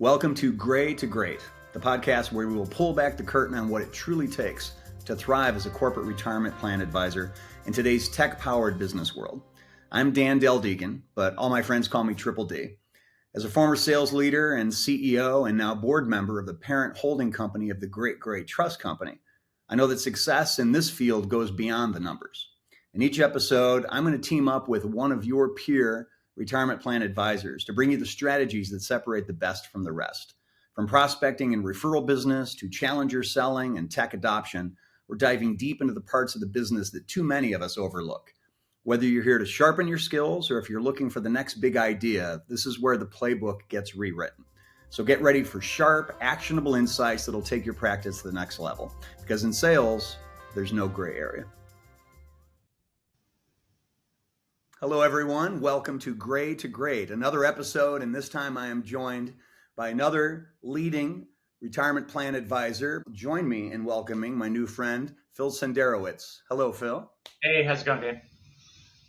Welcome to Gray to Great, the podcast where we will pull back the curtain on what it truly takes to thrive as a corporate retirement plan advisor in today's tech-powered business world. I'm Dal Degan, but all my friends call me Triple D. As a former sales leader and CEO and now board member of the parent holding company of the Great Gray Trust Company, I know that success in this field goes beyond the numbers. In each episode, I'm going to team up with one of your peer retirement plan advisors to bring you the strategies that separate the best from the rest. From prospecting and referral business to challenger selling and tech adoption, we're diving deep into the parts of the business that too many of us overlook. Whether you're here to sharpen your skills or if you're looking for the next big idea, this is where the playbook gets rewritten. So get ready for sharp, actionable insights that'll take your practice to the next level. Because in sales, there's no gray area. Hello, everyone. Welcome to Gray to Great, another episode, and this time I am joined by another leading retirement plan advisor. Join me in welcoming my new friend, Phil Senderowitz. Hello, Phil. Hey, how's it going, Dan?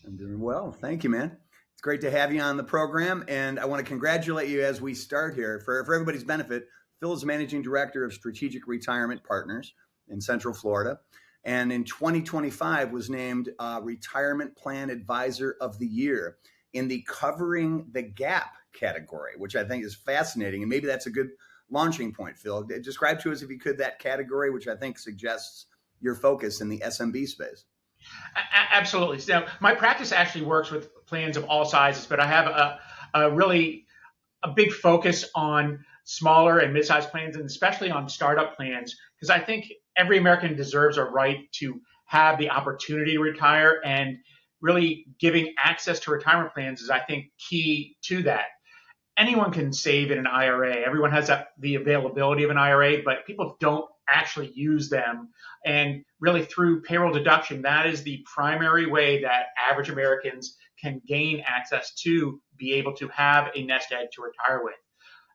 I'm doing well. Thank you, man. It's great to have you on the program, and I want to congratulate you as we start here. For everybody's benefit, Phil is Managing Director of Strategic Retirement Partners in Central Florida, and in 2025 was named Retirement Plan Advisor of the Year in the Covering the Gap category, which I think is fascinating. And maybe that's a good launching point, Phil. Describe to us, if you could, that category, which I think suggests your focus in the SMB space. Absolutely. So my practice actually works with plans of all sizes, but I have a big focus on smaller and mid-sized plans, and especially on startup plans, because I think every American deserves a right to have the opportunity to retire, and really giving access to retirement plans is, I think, key to that. Anyone can save in an IRA. Everyone has the availability of an IRA, but people don't actually use them. And really through payroll deduction, that is the primary way that average Americans can gain access to be able to have a nest egg to retire with.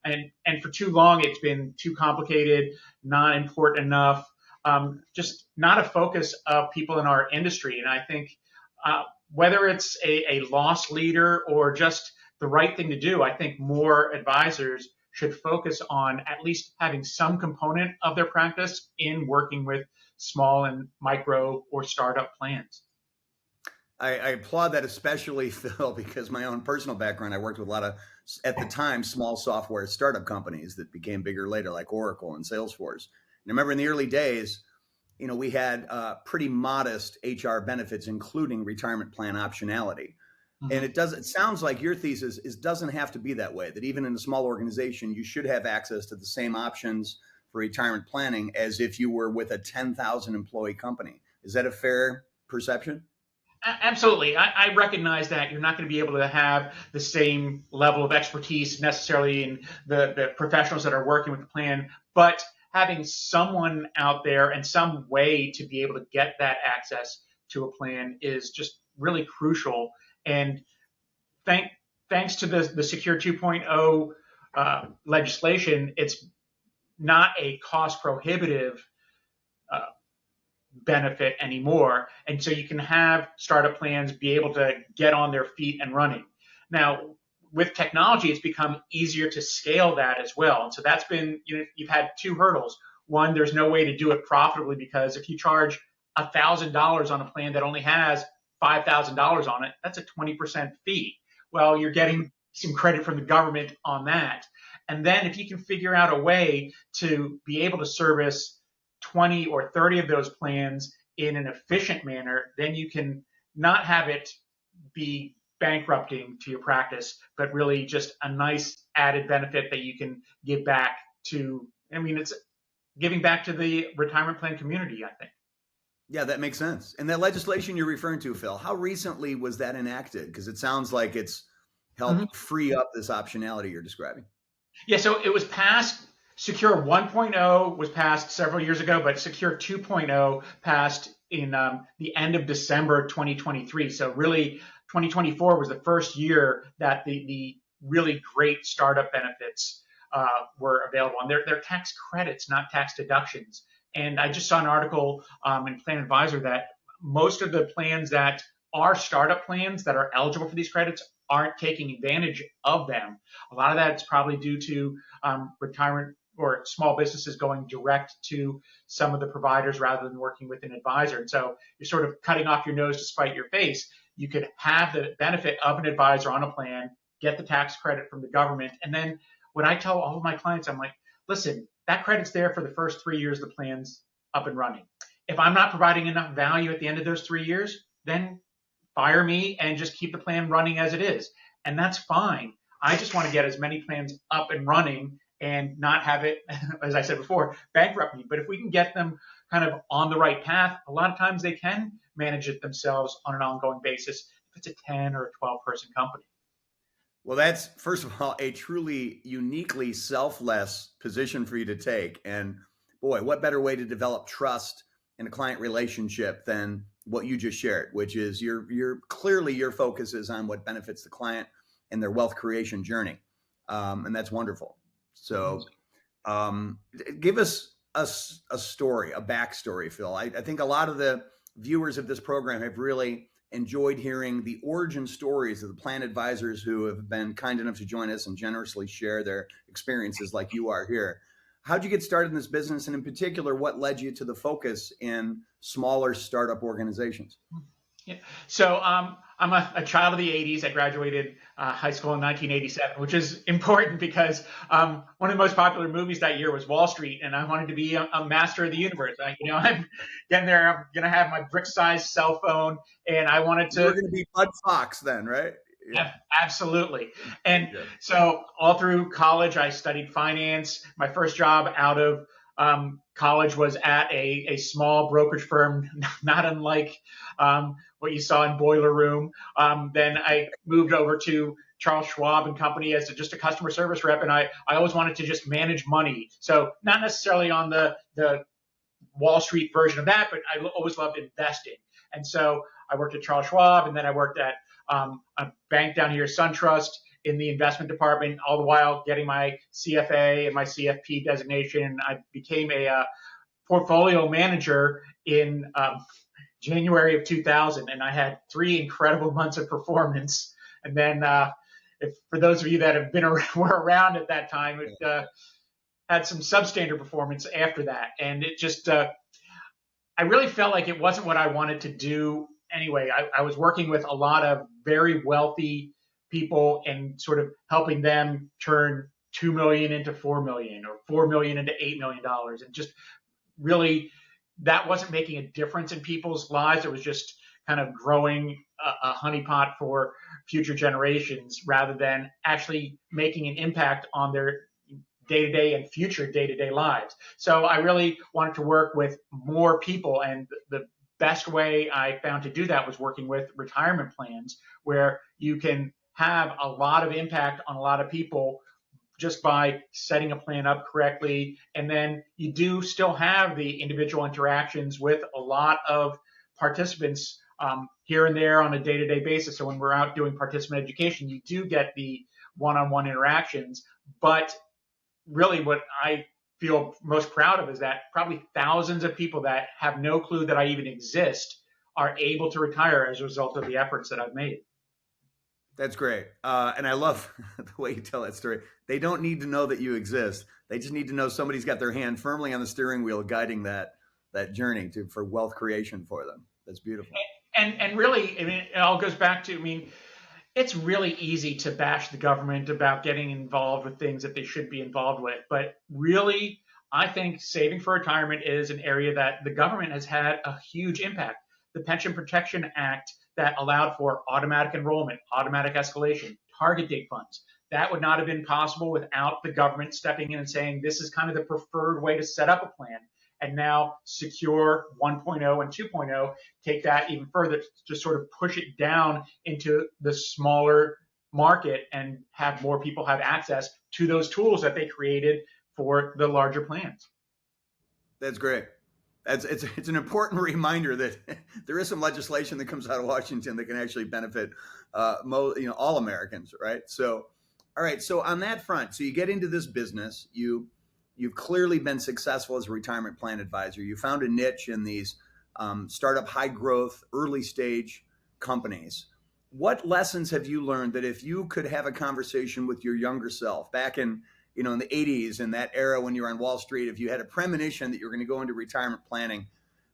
And for too long, it's been too complicated, not important enough, just not a focus of people in our industry. And I think whether it's a loss leader or just the right thing to do, I think more advisors should focus on at least having some component of their practice in working with small and micro or startup plans. I applaud that, especially, Phil, because my own personal background, I worked with a lot of, at the time, small software startup companies that became bigger later, like Oracle and Salesforce. And I remember in the early days, we had pretty modest HR benefits, including retirement plan optionality. Mm-hmm. And it sounds like your thesis doesn't have to be that way, that even in a small organization, you should have access to the same options for retirement planning as if you were with a 10,000 employee company. Is that a fair perception? Absolutely. I recognize that you're not going to be able to have the same level of expertise necessarily in the professionals that are working with the plan, but having someone out there and some way to be able to get that access to a plan is just really crucial. And thanks to the Secure 2.0 legislation, it's not a cost prohibitive benefit anymore. And so you can have startup plans be able to get on their feet and running. Now, with technology, it's become easier to scale that as well. And so that's been, you've had two hurdles. One, there's no way to do it profitably, because if you charge $1,000 on a plan that only has $5,000 on it, that's a 20% fee. Well, you're getting some credit from the government on that. And then if you can figure out a way to be able to service 20 or 30 of those plans in an efficient manner, then you can not have it be bankrupting to your practice, but really just a nice added benefit that you can give back to. It's giving back to the retirement plan community, I think. Yeah, that makes sense. And that legislation you're referring to, Phil, how recently was that enacted? Because it sounds like it's helped free up this optionality you're describing. Yeah, so it was passed. Secure 1.0 was passed several years ago, but Secure 2.0 passed in the end of December 2023. So really, 2024 was the first year that the really great startup benefits were available. And they're tax credits, not tax deductions. And I just saw an article in Plan Advisor that most of the plans that are startup plans that are eligible for these credits aren't taking advantage of them. A lot of that's probably due to retirement or small businesses going direct to some of the providers rather than working with an advisor. And so you're sort of cutting off your nose to spite your face. You could have the benefit of an advisor on a plan, get the tax credit from the government. And then when I tell all of my clients, I'm like, listen, that credit's there for the first 3 years the plan's up and running. If I'm not providing enough value at the end of those 3 years, then fire me and just keep the plan running as it is. And that's fine. I just want to get as many plans up and running and not have it, as I said before, bankrupt me. But if we can get them kind of on the right path, a lot of times they can manage it themselves on an ongoing basis if it's a 10 or a 12 person company. Well, that's, first of all, a truly uniquely selfless position for you to take. And boy, what better way to develop trust in a client relationship than what you just shared, which is you're clearly your focus is on what benefits the client and their wealth creation journey. And that's wonderful. So give us a story, a backstory, Phil. I think a lot of the viewers of this program have really enjoyed hearing the origin stories of the plan advisors who have been kind enough to join us and generously share their experiences like you are here. How'd you get started in this business? And in particular, what led you to the focus in smaller startup organizations? Yeah. So I'm a child of the 80s. I graduated high school in 1987, which is important because one of the most popular movies that year was Wall Street, and I wanted to be a master of the universe. I'm getting there. I'm going to have my brick-sized cell phone, and I wanted to. You're going to be Bud Fox then, right? Yeah. Absolutely. And so all through college, I studied finance. My first job out of college was at a small brokerage firm, not unlike what you saw in Boiler Room. Then I moved over to Charles Schwab and Company as just a customer service rep, and I always wanted to just manage money. So not necessarily on the Wall Street version of that, but I always loved investing. And so I worked at Charles Schwab, and then I worked at a bank down here, SunTrust, in the investment department, all the while getting my CFA and my CFP designation. I became a portfolio manager in January of 2000, and I had 3 incredible months of performance. And then, for those of you that have were around at that time, it had some substandard performance after that, and it just I really felt like it wasn't what I wanted to do anyway. I was working with a lot of very wealthy people and sort of helping them turn 2 million into 4 million or 4 million into $8 million. And just really, that wasn't making a difference in people's lives. It was just kind of growing a honeypot for future generations rather than actually making an impact on their day-to-day and future day-to-day lives. So I really wanted to work with more people, and the best way I found to do that was working with retirement plans, where you can have a lot of impact on a lot of people just by setting a plan up correctly. And then you do still have the individual interactions with a lot of participants here and there on a day-to-day basis. So when we're out doing participant education, you do get the one-on-one interactions. But really what I feel most proud of is that probably thousands of people that have no clue that I even exist are able to retire as a result of the efforts that I've made. That's great. And I love the way you tell that story. They don't need to know that you exist. They just need to know somebody's got their hand firmly on the steering wheel guiding that journey for wealth creation for them. That's beautiful. And really, I mean, it all goes back to, it's really easy to bash the government about getting involved with things that they should be involved with. But really, I think saving for retirement is an area that the government has had a huge impact. The Pension Protection Act that allowed for automatic enrollment, automatic escalation, target date funds. That would not have been possible without the government stepping in and saying, this is kind of the preferred way to set up a plan. And now Secure 1.0 and 2.0 take that even further to sort of push it down into the smaller market and have more people have access to those tools that they created for the larger plans. That's great. It's an important reminder that there is some legislation that comes out of Washington that can actually benefit all Americans, right? So, all right. So on that front, so you get into this business, you've clearly been successful as a retirement plan advisor. You found a niche in these startup, high growth, early stage companies. What lessons have you learned that if you could have a conversation with your younger self back in, in the 80s, in that era when you were on Wall Street, if you had a premonition that you're going to go into retirement planning,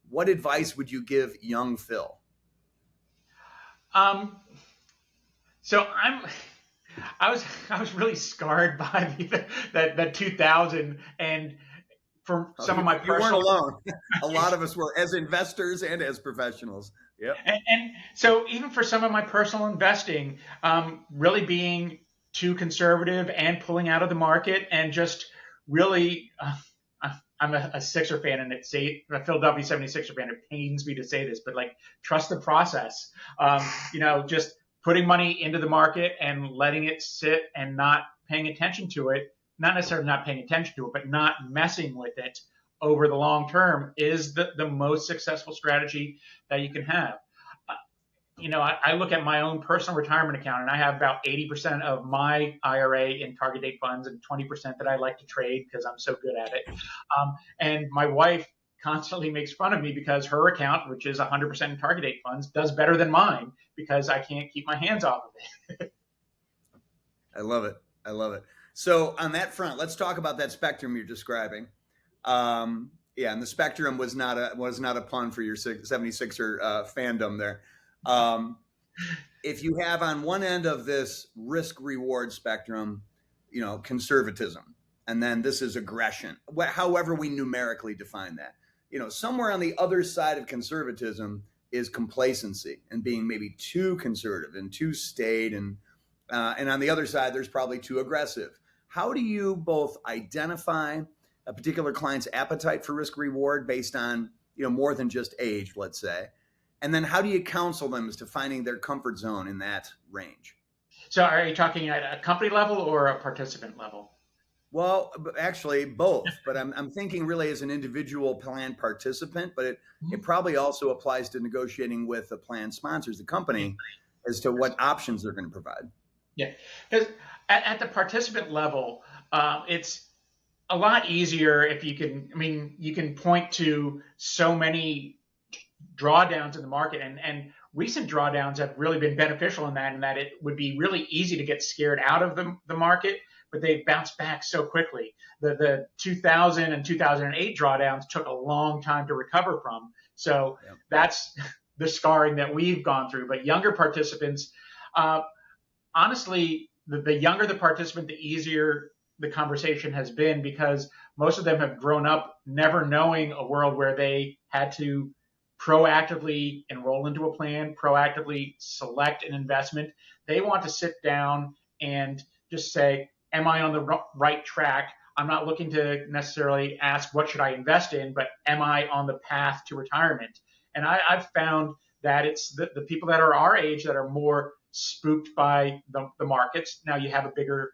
what advice would you give young Phil? Um, so I was really scarred by that 2000, and for some of my You weren't personal alone. A lot of us were, as investors and as professionals. Yep. and so even for some of my personal investing, really being too conservative and pulling out of the market, and just really, I'm a Sixer fan, and a Philadelphia 76er fan. It pains me to say this, but like, trust the process. Just putting money into the market and letting it sit and not paying attention to it, not necessarily not paying attention to it, but not messing with it over the long term is the most successful strategy that you can have. I look at my own personal retirement account, and I have about 80% of my IRA in target date funds and 20% that I like to trade because I'm so good at it. And my wife constantly makes fun of me because her account, which is 100% in target date funds, does better than mine because I can't keep my hands off of it. I love it. I love it. So on that front, let's talk about that spectrum you're describing. Yeah, and the spectrum was not a pun for your 76er fandom there. If you have on one end of this risk reward spectrum, conservatism, and then this is aggression, however we numerically define that, somewhere on the other side of conservatism is complacency and being maybe too conservative and too staid, and on the other side, there's probably too aggressive. How do you both identify a particular client's appetite for risk reward based on, more than just age, let's say? And then how do you counsel them as to finding their comfort zone in that range? So are you talking at a company level or a participant level? Well, actually both, but I'm thinking really as an individual plan participant, but it probably also applies to negotiating with the plan sponsors, the company, as to what options they're going to provide. Yeah, because at the participant level, it's a lot easier if you can. I mean, you can point to so many drawdowns in the market, and recent drawdowns have really been beneficial in that it would be really easy to get scared out of the market, but they bounced back so quickly. The 2000 and 2008 drawdowns took a long time to recover from. So that's the scarring that we've gone through. But younger participants, honestly, the younger the participant, the easier the conversation has been, because most of them have grown up never knowing a world where they had to proactively enroll into a plan, proactively select an investment. They want to sit down and just say, am I on the right track? I'm not looking to necessarily ask what should I invest in, but am I on the path to retirement? And I've found that it's the people that are our age that are more spooked by the markets. Now you have a bigger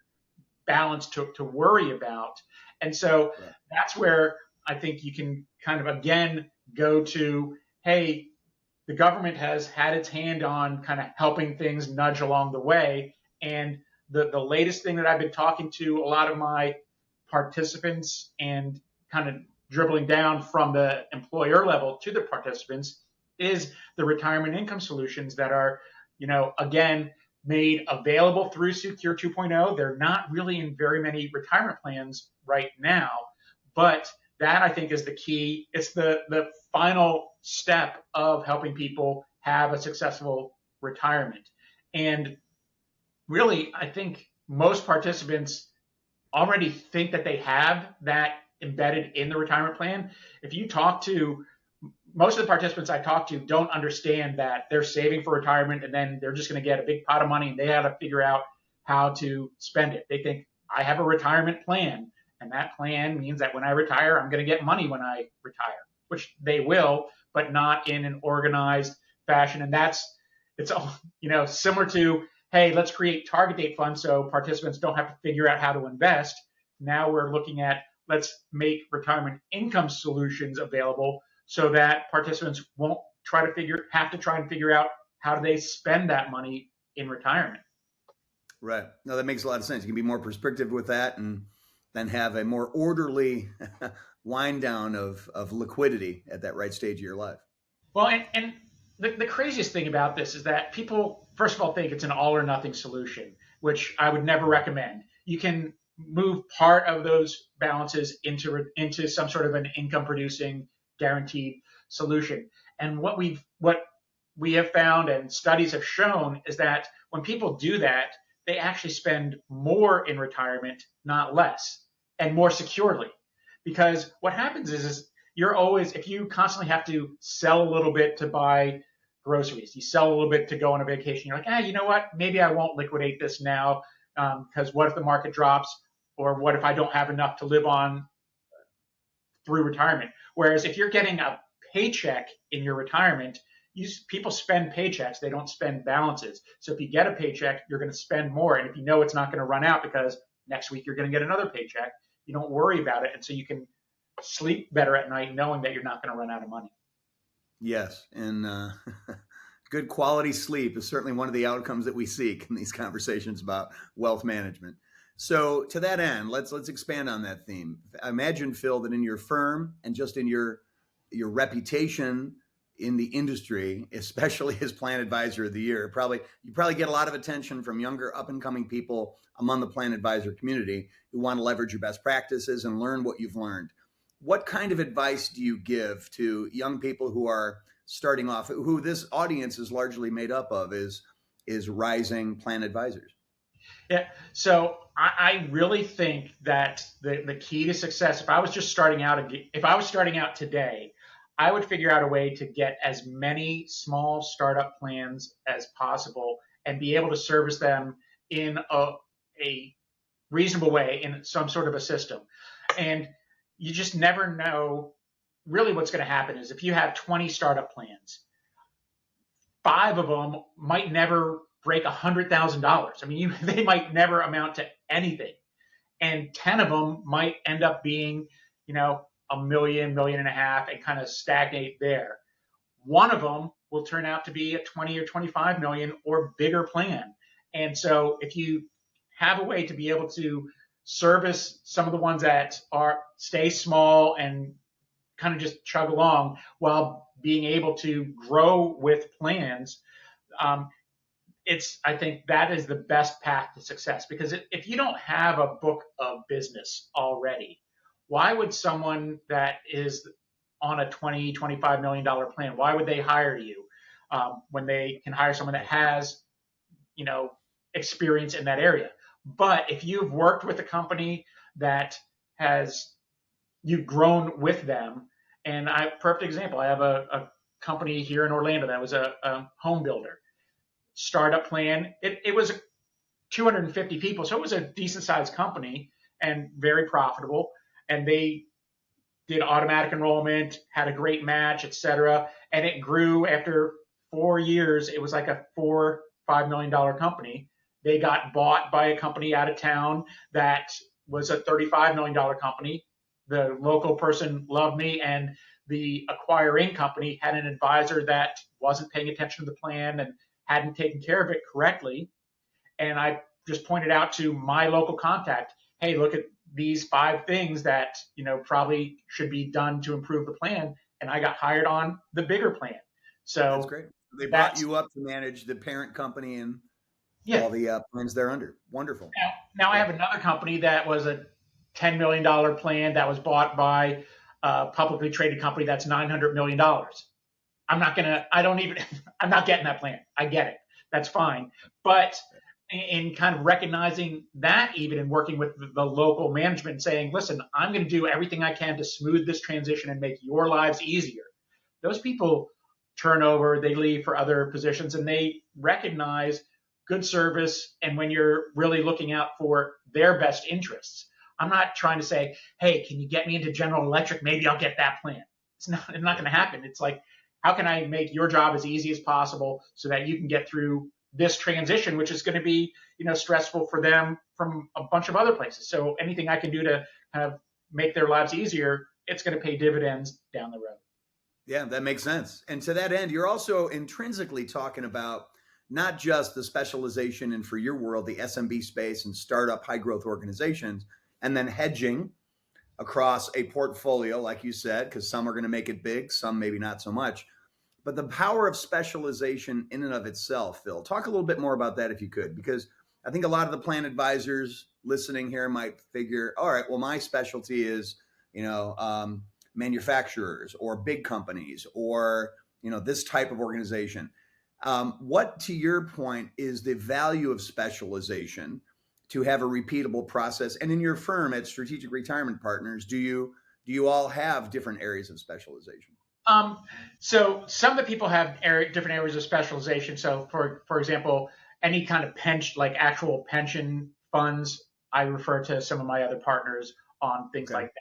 balance to worry about. And so that's where I think you can kind of, again, go to, hey, the government has had its hand on kind of helping things nudge along the way. And the latest thing that I've been talking to a lot of my participants and kind of dribbling down from the employer level to the participants is the retirement income solutions that are, again, made available through Secure 2.0. They're not really in very many retirement plans right now, but that, I think, is the key. It's the final step of helping people have a successful retirement. And really, I think most participants already think that they have that embedded in the retirement plan. If you talk to most of the participants I talk to, don't understand that they're saving for retirement and then they're just going to get a big pot of money and they have to figure out how to spend it. They think, I have a retirement plan, and that plan means that when I retire, I'm going to get money when I retire, which they will, but not in an organized fashion. And it's similar to, hey, let's create target date funds so participants don't have to figure out how to invest. Now we're looking at, let's make retirement income solutions available so that participants won't have to try and figure out how do they spend that money in retirement. Right. No, that makes a lot of sense. You can be more prescriptive with that and then have a more orderly wind down of liquidity at that right stage of your life. Well, and the craziest thing about this is that people first of all, think it's an all or nothing solution, which I would never recommend. You can move part of those balances into some sort of an income producing guaranteed solution. And what we have found and studies have shown is that when people do that, they actually spend more in retirement, not less, and more securely. Because what happens is you're always, if you constantly have to sell a little bit to buy groceries, you sell a little bit to go on a vacation, you're like, you know what? Maybe I won't liquidate this now, because what if the market drops? Or what if I don't have enough to live on through retirement? Whereas if you're getting a paycheck in your retirement, people spend paychecks, they don't spend balances. So if you get a paycheck, you're going to spend more. And if you know it's not going to run out because next week you're going to get another paycheck, you don't worry about it. And so you can sleep better at night knowing that you're not going to run out of money. Yes. And good quality sleep is certainly one of the outcomes that we seek in these conversations about wealth management. So to that end, let's expand on that theme. Imagine, Phil, that in your firm and just in your reputation in the industry, especially as Plan Advisor of the Year, you probably get a lot of attention from younger up and coming people among the Plan Advisor community who want to leverage your best practices and learn what you've learned. What kind of advice do you give to young people who are starting off, who this audience is largely made up of, is rising Plan Advisors? Yeah. So I really think that the key to success, if I was starting out today, I would figure out a way to get as many small startup plans as possible and be able to service them in a reasonable way in some sort of a system. And you just never know really what's going to happen is if you have 20 startup plans, 5 of them might never break $100,000. I mean, they might never amount to anything. And 10 of them might end up being, $1 million, $1.5 million, and kind of stagnate there. One of them will turn out to be a 20 or 25 million or bigger plan. And so if you have a way to be able to service some of the ones that stay small and kind of just chug along while being able to grow with plans, I think that is the best path to success. Because if you don't have a book of business already, why would someone that is on a $20, $25 million plan, why would they hire you when they can hire someone that has, experience in that area? But if you've worked with a company that you've grown with them, and perfect example, I have a company here in Orlando that was a home builder. Startup plan, it was 250 people, so it was a decent sized company and very profitable. And they did automatic enrollment, had a great match, etc. And it grew after 4 years. It was like a $4-5 million company. They got bought by a company out of town that was a $35 million company. The local person loved me, and the acquiring company had an advisor that wasn't paying attention to the plan and hadn't taken care of it correctly. And I just pointed out to my local contact, hey, look at these 5 things that, probably should be done to improve the plan. And I got hired on the bigger plan. So that's great. They brought you up to manage the parent company and all the plans they're under. Wonderful. Now I have another company that was a $10 million plan that was bought by a publicly traded company that's $900 million. I'm not getting that plan. I get it. That's fine. But in kind of recognizing that, even in working with the local management and saying, listen, I'm going to do everything I can to smooth this transition and make your lives easier. Those people turn over, they leave for other positions, and they recognize good service. And when you're really looking out for their best interests, I'm not trying to say, hey, can you get me into General Electric? Maybe I'll get that plan. It's not going to happen. It's like, how can I make your job as easy as possible so that you can get through this transition, which is going to be, stressful for them from a bunch of other places. So anything I can do to kind of make their lives easier, it's going to pay dividends down the road. Yeah, that makes sense. And to that end, you're also intrinsically talking about not just the specialization and, for your world, the SMB space and startup high growth organizations, and then hedging across a portfolio, like you said, because some are going to make it big, some maybe not so much. But the power of specialization in and of itself, Phil, talk a little bit more about that if you could, because I think a lot of the plan advisors listening here might figure, all right, well, my specialty is, manufacturers or big companies or, this type of organization. What, to your point, is the value of specialization to have a repeatable process? And in your firm at Strategic Retirement Partners, do you all have different areas of specialization? So some of the people have different areas of specialization. So for example, any kind of pension, like actual pension funds, I refer to some of my other partners on things Okay. like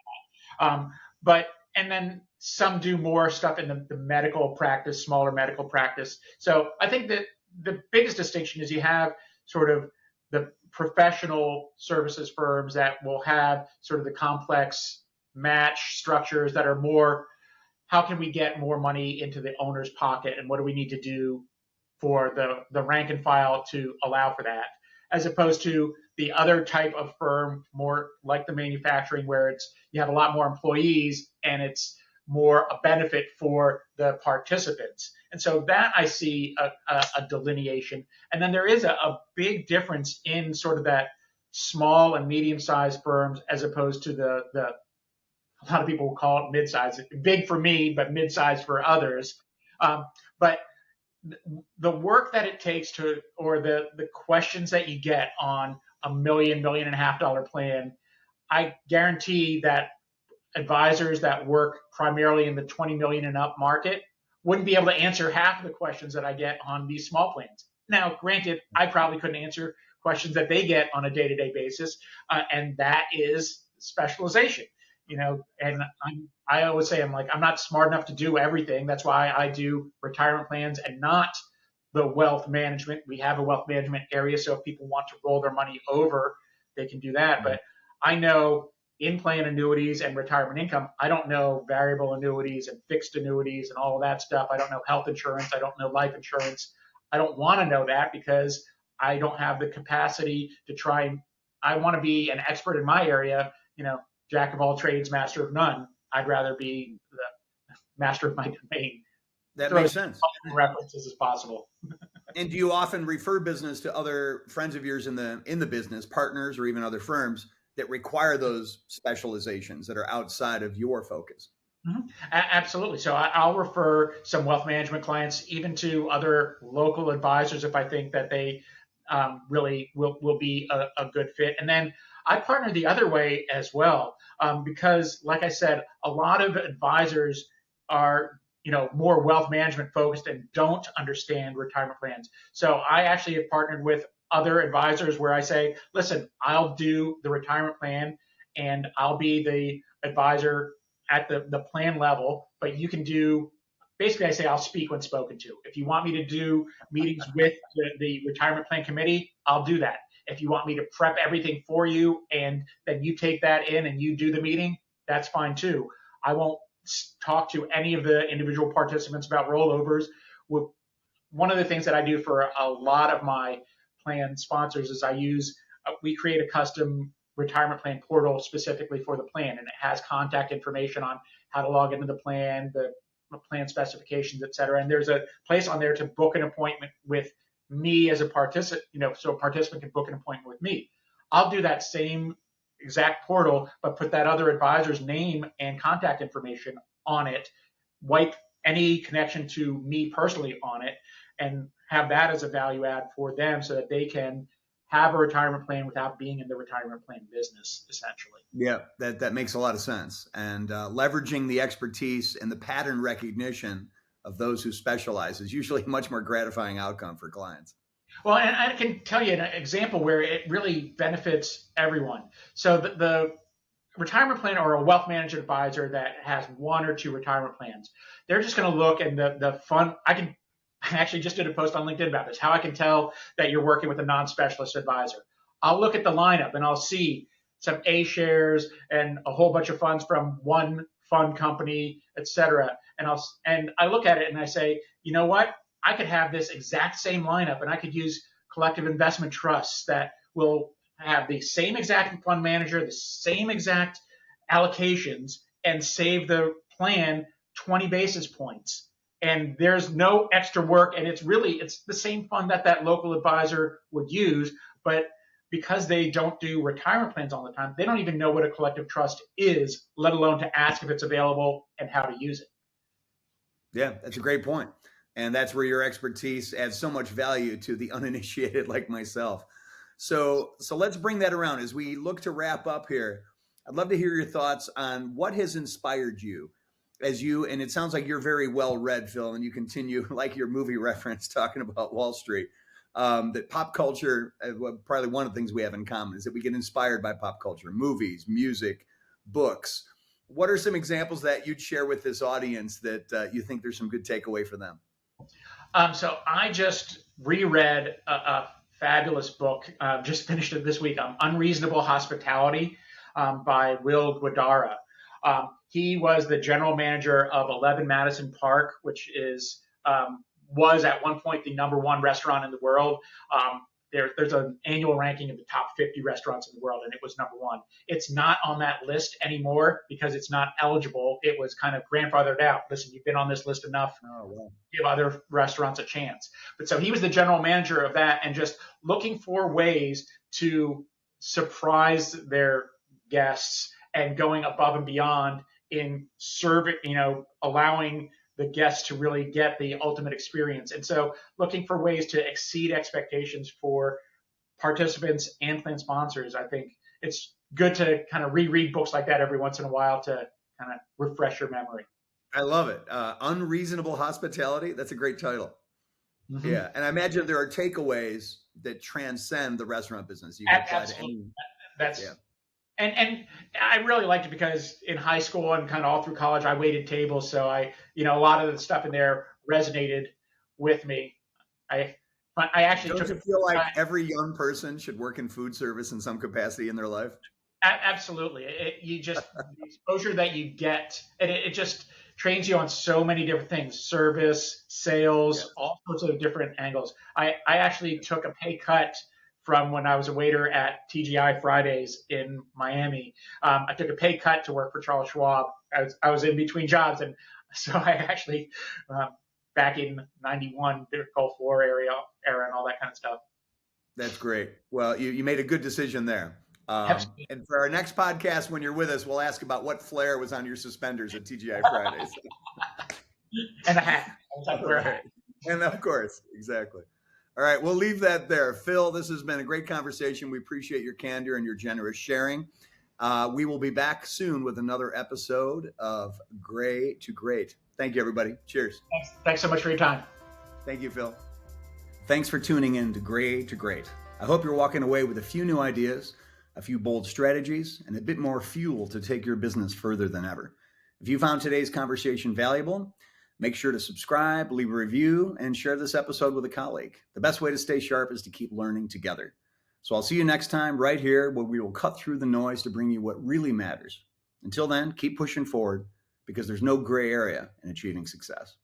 that. And then some do more stuff in the medical practice, smaller medical practice. So I think that the biggest distinction is you have sort of the professional services firms that will have sort of the complex match structures that are more, how can we get more money into the owner's pocket and what do we need to do for the rank and file to allow for that, as opposed to the other type of firm, more like the manufacturing, where you have a lot more employees and it's more a benefit for the participants. And so that I see a delineation. And then there is a big difference in sort of that small and medium-sized firms as opposed to the a lot of people will call it mid-size, big for me, but mid-size for others. But the work that it takes to, or the questions that you get on a $1.5 million plan, I guarantee that advisors that work primarily in the 20 million and up market wouldn't be able to answer half of the questions that I get on these small plans. Now, granted, I probably couldn't answer questions that they get on a day-to-day basis, and that is specialization. And I always say, I'm not smart enough to do everything. That's why I do retirement plans and not the wealth management. We have a wealth management area, so if people want to roll their money over, they can do that. But I know in-plan annuities and retirement income. I don't know variable annuities and fixed annuities and all of that stuff. I don't know health insurance. I don't know life insurance. I don't want to know that because I don't have the capacity to try and I want to be an expert in my area, jack of all trades, master of none. I'd rather be the master of my domain. That makes sense. References as possible. And do you often refer business to other friends of yours in the business, partners or even other firms that require those specializations that are outside of your focus? Mm-hmm. Absolutely. So I'll refer some wealth management clients even to other local advisors if I think that they really will be a good fit. And then I partner the other way as well because, like I said, a lot of advisors are more wealth management focused and don't understand retirement plans. So I actually have partnered with other advisors where I say, listen, I'll do the retirement plan and I'll be the advisor at the plan level, but you can do, basically I say I'll speak when spoken to. If you want me to do meetings with the retirement plan committee, I'll do that. If you want me to prep everything for you and then you take that in and you do the meeting, that's fine too. I won't talk to any of the individual participants about rollovers. One of the things that I do for a lot of my plan sponsors is we create a custom retirement plan portal specifically for the plan, and it has contact information on how to log into the plan, the plan specifications, et cetera. And there's a place on there to book an appointment with me as a participant, so a participant can book an appointment with me. I'll do that same exact portal, but put that other advisor's name and contact information on it, wipe any connection to me personally on it, and have that as a value add for them so that they can have a retirement plan without being in the retirement plan business, essentially. Yeah, that makes a lot of sense. And leveraging the expertise and the pattern recognition of those who specialize is usually a much more gratifying outcome for clients. Well, and I can tell you an example where it really benefits everyone. So the retirement plan or a wealth management advisor that has one or two retirement plans, they're just going to look and the fund. I actually just did a post on LinkedIn about this, how I can tell that you're working with a non-specialist advisor. I'll look at the lineup and I'll see some A shares and a whole bunch of funds from one fund company, et cetera. And I look at it and I say, you know what? I could have this exact same lineup and I could use collective investment trusts that will have the same exact fund manager, the same exact allocations, and save the plan 20 basis points. and there's no extra work, and it's the same fund that local advisor would use, but because they don't do retirement plans all the time, they don't even know what a collective trust is, let alone to ask if it's available and how to use it. Yeah, that's a great point. And that's where your expertise adds so much value to the uninitiated like myself. So let's bring that around as we look to wrap up here. I'd love to hear your thoughts on what has inspired you and it sounds like you're very well read, Phil, and you continue like your movie reference talking about Wall Street. That pop culture, probably one of the things we have in common is that we get inspired by pop culture, movies, music, books. What are some examples that you'd share with this audience that you think there's some good takeaway for them? So I just reread a fabulous book, just finished it this week, Unreasonable Hospitality by Will Guidara. He was the general manager of 11 Madison Park, which was at one point the #1 restaurant in the world. There's an annual ranking of the top 50 restaurants in the world, and it was #1. It's not on that list anymore because it's not eligible. It was kind of grandfathered out. Listen, you've been on this list enough. Oh, wow. Give other restaurants a chance. But so he was the general manager of that, and just looking for ways to surprise their guests and going above and beyond in serving, allowing the guests to really get the ultimate experience. And so looking for ways to exceed expectations for participants and plan sponsors. I think it's good to kind of reread books like that every once in a while to kind of refresh your memory. I love it. Unreasonable Hospitality. That's a great title. Mm-hmm. Yeah. And I imagine there are takeaways that transcend the restaurant business. You can apply to any. And I really liked it because in high school and kind of all through college, I waited tables. So a lot of the stuff in there resonated with me. I actually Don't you feel like every young person should work in food service in some capacity in their life? Absolutely. The exposure that you get, and it just trains you on so many different things, service, sales, all sorts of different angles. I actually took a pay cut from when I was a waiter at TGI Fridays in Miami. I took a pay cut to work for Charles Schwab. I was in between jobs. And so I actually, back in 91, did Gulf War era and all that kind of stuff. That's great. Well, you made a good decision there. And for our next podcast, when you're with us, we'll ask about what flair was on your suspenders at TGI Fridays. And a hat. Right. And of course, exactly. All right, we'll leave that there. Phil, this has been a great conversation. We appreciate your candor and your generous sharing. We will be back soon with another episode of Gray to Great. Thank you, everybody. Cheers. Thanks so much for your time. Thank you, Phil. Thanks for tuning in to Gray to Great. I hope you're walking away with a few new ideas, a few bold strategies, and a bit more fuel to take your business further than ever. If you found today's conversation valuable, make sure to subscribe, leave a review, and share this episode with a colleague. The best way to stay sharp is to keep learning together. So I'll see you next time right here where we will cut through the noise to bring you what really matters. Until then, keep pushing forward because there's no gray area in achieving success.